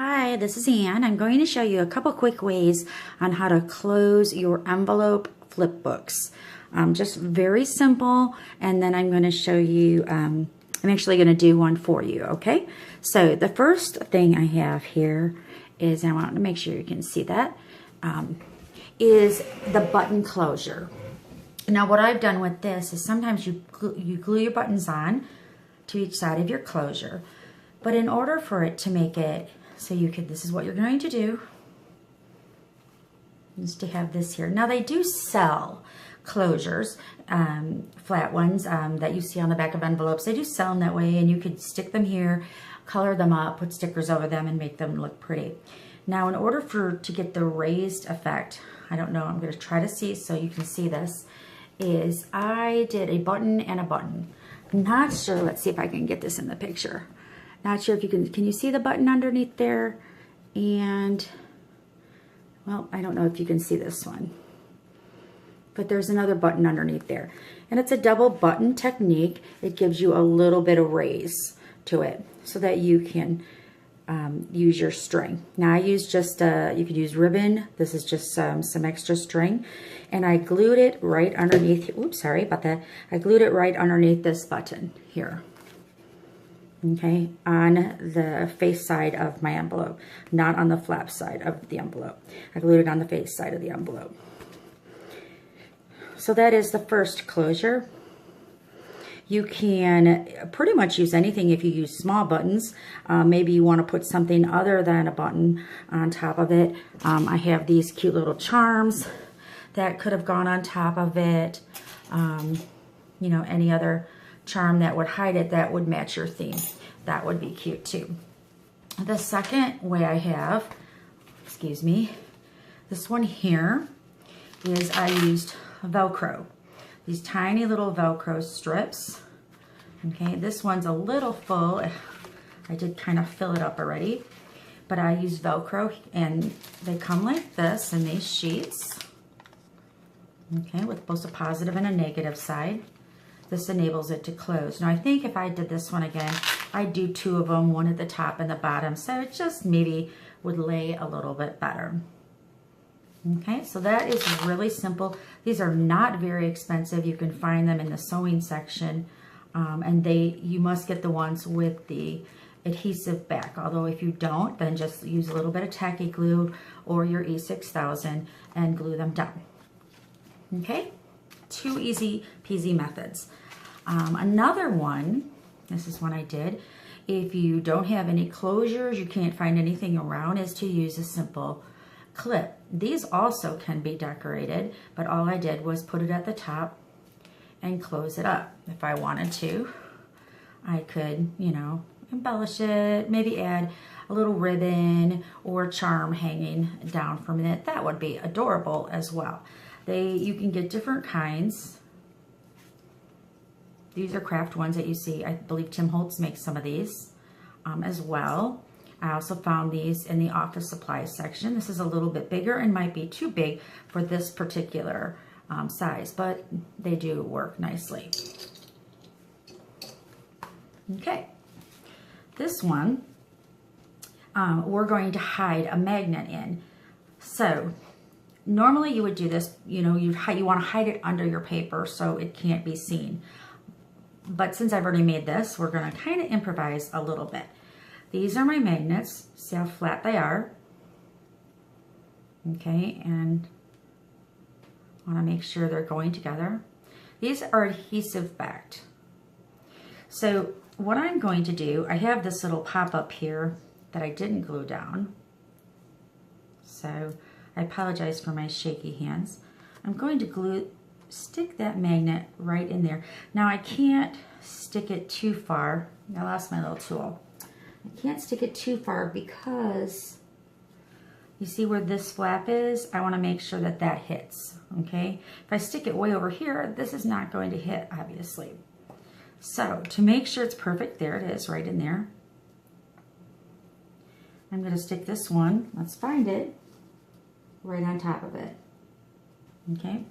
Hi, this is Ann. I'm going to show you a couple quick ways on how to close your envelope flip books. Just very simple, and then I'm going to show you, I'm actually going to do one for you, okay? So the first thing I have here is, I want to make sure you can see that, is the button closure. Now what I've done with this is sometimes you glue your buttons on to each side of your closure, but in order for it to make it so you could, this is what you're going to do, is to have this here. Now they do sell closures, flat ones that you see on the back of envelopes. They do sell them that way, and you could stick them here, color them up, put stickers over them, and make them look pretty. Now in order to get the raised effect, I don't know, I'm going to try to see so you can see this, is I did a button and a button. I'm not sure, let's see if I can get this in the picture. Not sure if you can you see the button underneath there? And, well, I don't know if you can see this one, but there's another button underneath there. And it's a double button technique. It gives you a little bit of raise to it so that you can use your string. Now I use just, you could use ribbon. This is just some extra string. And I glued it right underneath, oops, sorry about that. I glued it right underneath this button here. Okay, on the face side of my envelope, not on the flap side of the envelope. I glued it on the face side of the envelope. So that is the first closure. You can pretty much use anything if you use small buttons. Maybe you want to put something other than a button on top of it. I have these cute little charms that could have gone on top of it. You know, any other charm that would hide it that would match your theme. That would be cute too. The second way I have, excuse me, this one here is I used Velcro. These tiny little Velcro strips. Okay, this one's a little full. I did kind of fill it up already, but I use Velcro, and they come like this in these sheets. Okay, with both a positive and a negative side. This enables it to close. Now I think if I did this one again, I'd do two of them, one at the top and the bottom, so it just maybe would lay a little bit better. Okay, so that is really simple. These are not very expensive. You can find them in the sewing section, and you must get the ones with the adhesive back. Although if you don't, then just use a little bit of tacky glue or your E6000 and glue them down. Okay, two easy peasy methods. Another one, this is one I did, if you don't have any closures, you can't find anything around, is to use a simple clip. These also can be decorated, but all I did was put it at the top and close it up. If I wanted to, I could, you know, embellish it, maybe add a little ribbon or charm hanging down from it. That would be adorable as well. You can get different kinds. These are craft ones that you see. I believe Tim Holtz makes some of these as well. I also found these in the office supplies section. This is a little bit bigger and might be too big for this particular size, but they do work nicely. Okay, this one we're going to hide a magnet in. So normally you would do this, you know, you want to hide it under your paper so it can't be seen. But since I've already made this, we're going to kind of improvise a little bit. These are my magnets. See how flat they are? Okay, and I want to make sure they're going together. These are adhesive backed. So what I'm going to do, I have this little pop-up here that I didn't glue down. So I apologize for my shaky hands. I'm going to stick that magnet right in there. Now I can't stick it too far. I lost my little tool. I can't stick it too far because you see where this flap is? I want to make sure that that hits, okay? If I stick it way over here, this is not going to hit, obviously. So to make sure it's perfect, there it is, right in there. I'm going to stick this one, let's find it, right on top of it, okay?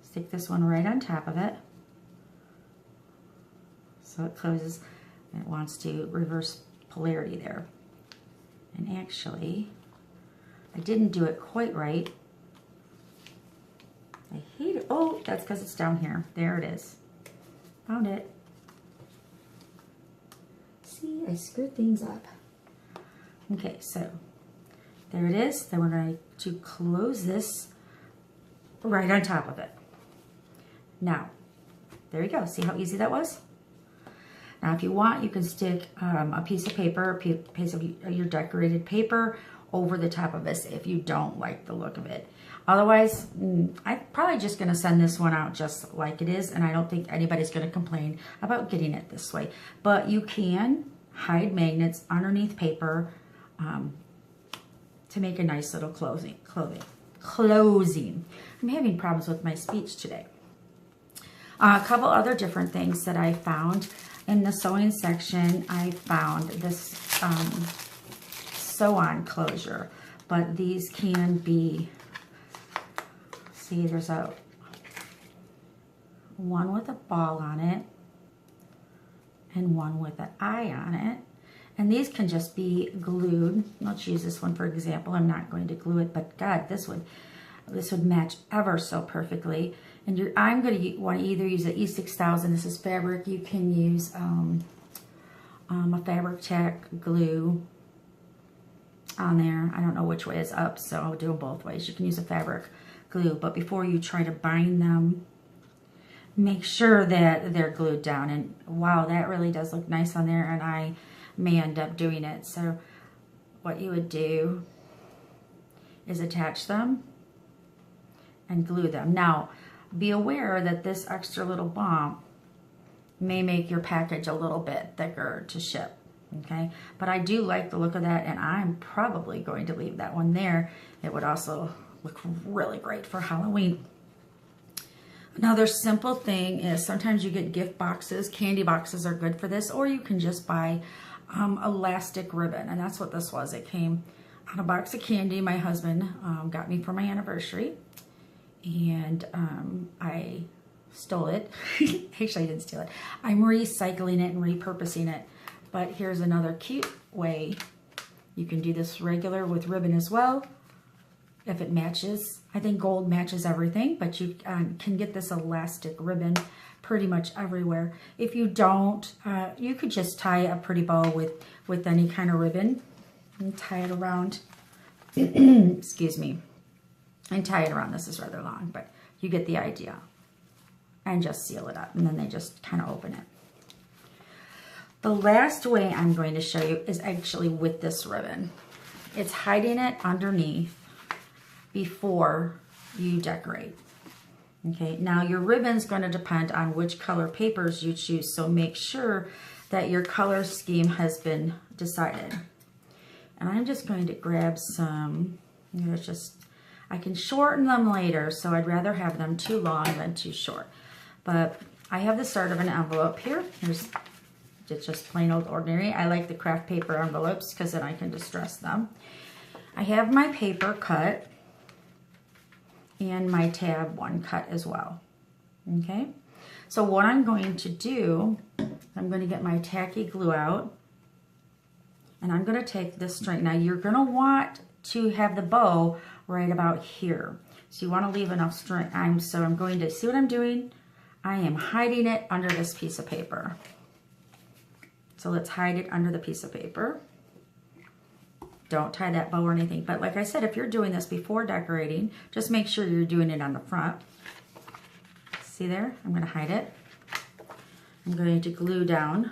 Stick this one right on top of it so it closes. It wants to reverse polarity there. And actually, I didn't do it quite right. I hate it. Oh, that's because it's down here. There it is. Found it. See, I screwed things up. Okay, so there it is. Then we're going to close this right on top of it. Now, there you go. See how easy that was? Now, if you want, you can stick a piece of paper, a piece of your decorated paper over the top of this if you don't like the look of it. Otherwise, I'm probably just going to send this one out just like it is, and I don't think anybody's going to complain about getting it this way. But you can hide magnets underneath paper to make a nice little closing. I'm having problems with my speech today. A couple other different things that I found. In the sewing section, I found this sew-on closure, but these can be, see, there's one with a ball on it and one with an eye on it, and these can just be glued. Let's use this one for example. I'm not going to glue it, but God, this would match ever so perfectly. And I'm going to want to either use an E6000. This is fabric. You can use a Fabric Tech glue on there. I don't know which way is up, so I'll do them both ways. You can use a fabric glue, but before you try to bind them, make sure that they're glued down. And wow, that really does look nice on there, and I may end up doing it. So what you would do is attach them and glue them. Now, be aware that this extra little bump may make your package a little bit thicker to ship, okay? But I do like the look of that, and I'm probably going to leave that one there. It would also look really great for Halloween. Another simple thing is sometimes you get gift boxes. Candy boxes are good for this, or you can just buy elastic ribbon, and that's what this was. It came on a box of candy my husband got me for my anniversary. And I stole it. Actually, I didn't steal it. I'm recycling it and repurposing it. But here's another cute way. You can do this regular with ribbon as well, if it matches. I think gold matches everything, but you can get this elastic ribbon pretty much everywhere. If you don't, you could just tie a pretty bow with any kind of ribbon and tie it around. Excuse me. And tie it around. This is rather long, but you get the idea. And just seal it up, and then they just kind of open it. The last way I'm going to show you is actually with this ribbon. It's hiding it underneath before you decorate. Okay, now your ribbon's going to depend on which color papers you choose, so make sure that your color scheme has been decided. And I'm just going to grab some, I can shorten them later, so I'd rather have them too long than too short. But I have the start of an envelope here. It's just plain old ordinary. I like the craft paper envelopes because then I can distress them. I have my paper cut and my tab 1 cut as well. Okay, so what I'm going to do, I'm going to get my tacky glue out, and I'm going to take this string. Now you're going to want to have the bow right about here. So you want to leave enough string. So I'm going to, see what I'm doing? I am hiding it under this piece of paper. So let's hide it under the piece of paper. Don't tie that bow or anything. But like I said, if you're doing this before decorating, just make sure you're doing it on the front. See there? I'm going to hide it. I'm going to glue down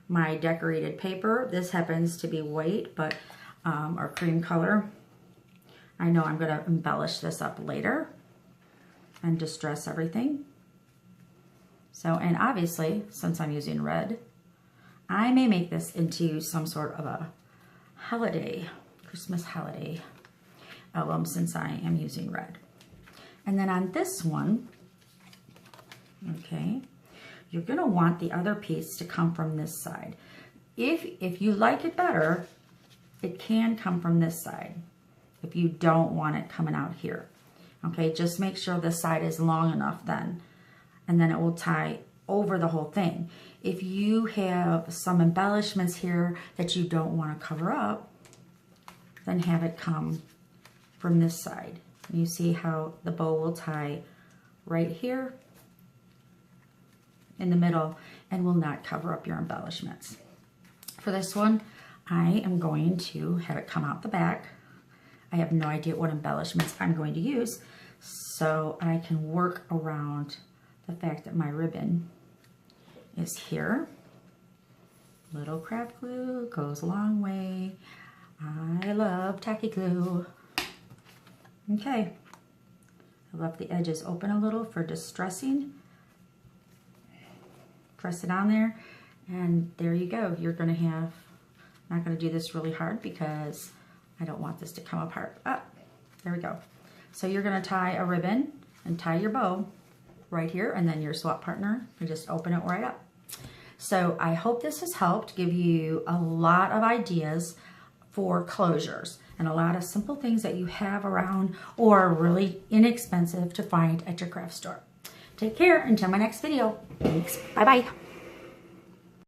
my decorated paper. This happens to be white, but or cream color. I know I'm going to embellish this up later and distress everything. So, and obviously, since I'm using red, I may make this into some sort of a holiday, Christmas holiday album since I am using red. And then on this one, okay, you're going to want the other piece to come from this side. If you like it better, it can come from this side if you don't want it coming out here. Okay, just make sure the side is long enough then, and then it will tie over the whole thing. If you have some embellishments here that you don't want to cover up, then have it come from this side. You see how the bow will tie right here in the middle and will not cover up your embellishments. For this one, I am going to have it come out the back. I have no idea what embellishments I'm going to use, so I can work around the fact that my ribbon is here. Little craft glue goes a long way. I love tacky glue. Okay, I left the edges open a little for distressing. Press it on there, and there you go. You're gonna have, I'm not gonna do this really hard because I don't want this to come apart. Ah, there we go. So you're gonna tie a ribbon and tie your bow right here, and then your swap partner, you just open it right up. So I hope this has helped give you a lot of ideas for closures and a lot of simple things that you have around or are really inexpensive to find at your craft store. Take care until my next video. Thanks. Bye-bye.